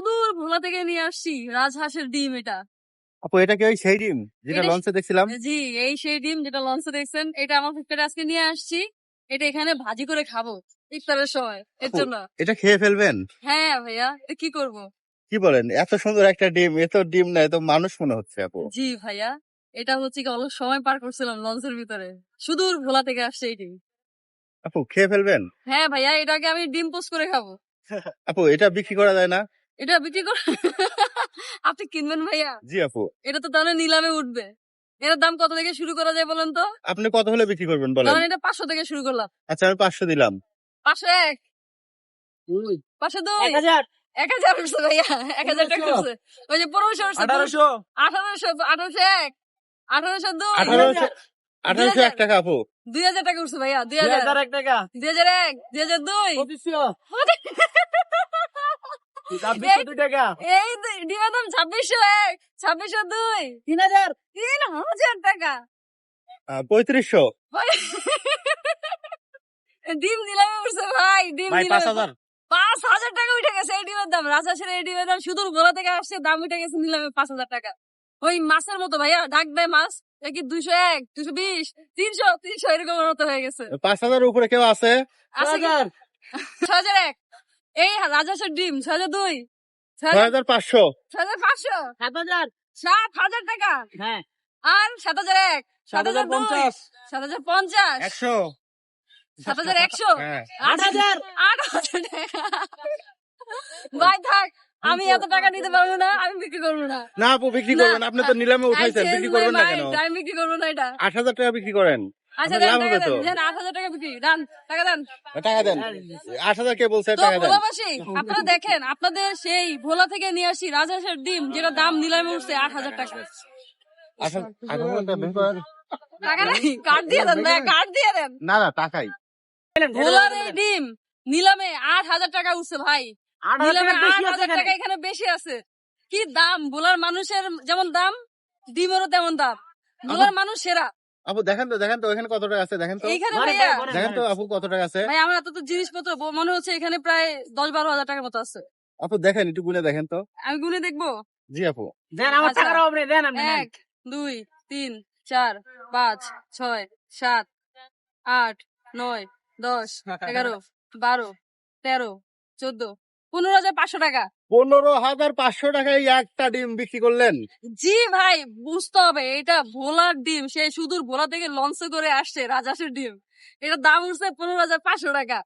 সুদূর ভোলা থেকে নিয়ে আসছি রাজহাঁসের ডিম। এটা আপু এটা কি ওই সেই ডিম যেটা লঞ্চে দেখছিলাম? জি, এই সেই ডিম যেটা লঞ্চে দেখছেন। এটা আমার ফ্লিপকার্টে আজকে নিয়ে আসছি। এটা এখানে ভাজি করে খাবো ইফতারের সময়, এর জন্য। এটা খেয়ে ফেলবেন? হ্যাঁ ভাইয়া, কি করব। কি বলেন, এত সুন্দর একটা ডিম! এ তো ডিম না, এ তো মানুষ মনে হচ্ছে আপু। জি ভাইয়া, এটা হচ্ছে কি অলস সময় পার করছিলাম লঞ্চের ভিতরে। সুদূর ভোলা থেকে আসছে এই ডিম। আপু খেয়ে ফেলবেন? হ্যাঁ ভাইয়া, এটাকে আমি ডিম পোস্ট করে খাবো। আপু এটা বিক্রি করা যায় না? এটা বিক্রি করে আপনি কিনবেন ভাইয়া? জি আপু। এটা তো তাহলে নিলামে উঠবে। এটার দাম কত থেকে শুরু করা যায় বলেন তো? আপনি কত হলে বিক্রি করবেন বলেন? ধরেন এটা 500 থেকে শুরু করলাম। আচ্ছা আমি 500 দিলাম। 501, 502, 1000 উঠছে ভাইয়া, 1000 টাকা উঠছে। ওই যে 1500 উঠছে, 1800, 1801, 1802, 1801 টাকা আপু। 2000 টাকা উঠছে ভাইয়া, 2001 টাকা, 2001, 2002, 2500 টাকা। এই ডিমের দাম 2601, 2602, 3000 টাকা। 3500। ডিম নিলামে উঠছে ভাই, ডিম ভাই নিলামে 5000। 5000 টাকা উঠে গেছে এই ডিমের দাম। রাজহাঁসের এই ডিমের দাম সুদূর গোলা থেকে আসছে, দাম উঠে গেছে নিলামে 5000 টাকা। ওই মাছের মতো ভাইয়া, ডাক দেয় মাছ, কি 201, 220, 300 এরকম মতো হয়ে গেছে। 5000 উপরে কেউ আছে? 6001, এই রাজহাঁসের ডিম 6002, 6500। 6500, 7000 টাকা। হ্যাঁ, আর 7001, 7050, 7050, 100। 7100, হ্যাঁ। 8000 টাকা। ভাই থাক, আমি এত টাকা নিতে পারবো না, আমি বিক্রি করবো না। না আপু বিক্রি করবেন, আপনি তো নিলামে উঠাইছেন, বিক্রি করবেন না কেন? আমি বিক্রি করবো না এটা। 8000 টাকা বিক্রি করেন। আচ্ছা আপনার দেন, লাভ টাকা হবে দেন, তো। দেন 8000 টাকা বিক্রি, দেন, টাকা দেন। টাকা দেন। 8000 কে বলছে, তো টাকা দেন। ভোলাবাসী, আপনারা দেখেন, আপনাদের সেই ভোলা থেকে নিয়ে আসি রাজহাঁসের ডিম, যেটা দাম নিলামে উঠছে 8000 টাকা। 8000 টাকা বের করেন। টাকা নাই, কার্ড দিয়ে দেন ভাইয়া, কার্ড দিয়ে দেন। না না টাকাই। ভোলার এই ডিম নিলামে 8000 টাকা উঠছে ভাই। নিলামে 8000 টাকা এখানে বেশি আছে। কি দাম! ভোলার মানুষের যেমন দাম, ডিমেরও তেমন দাম। ভোলার মানুষ সেরা। আপু দেখেন তো এখানে কত টাকা আছে, দেখেন তো। এইখানে ভাইয়া, দেখেন তো আপু কত টাকা আছে। ভাই আমার এত তো জিনিসপত্র মনে হচ্ছে এখানে প্রায় 10-12 হাজার টাকার মতো আছে। আপু দেখেন, একটু গুনে দেখেন তো। আমি গুনে দেখবো? জি আপু। দেন আমার টাকার অভাবে, দেন আপনি। 1, 2, 3, 4, 5, 6, 7, 8, 9, 10, 11, 12, 13, 14, 15,500 টাকা। 15,500 টাকায় একটা ডিম বিক্রি করলেন? জি ভাই, বুঝতে হবে, এটা ভোলার ডিম, সেই সুদূর ভোলা থেকে লঞ্চে করে আসছে রাজহাঁসের ডিম। এটার দাম উঠছে 15,500 টাকা।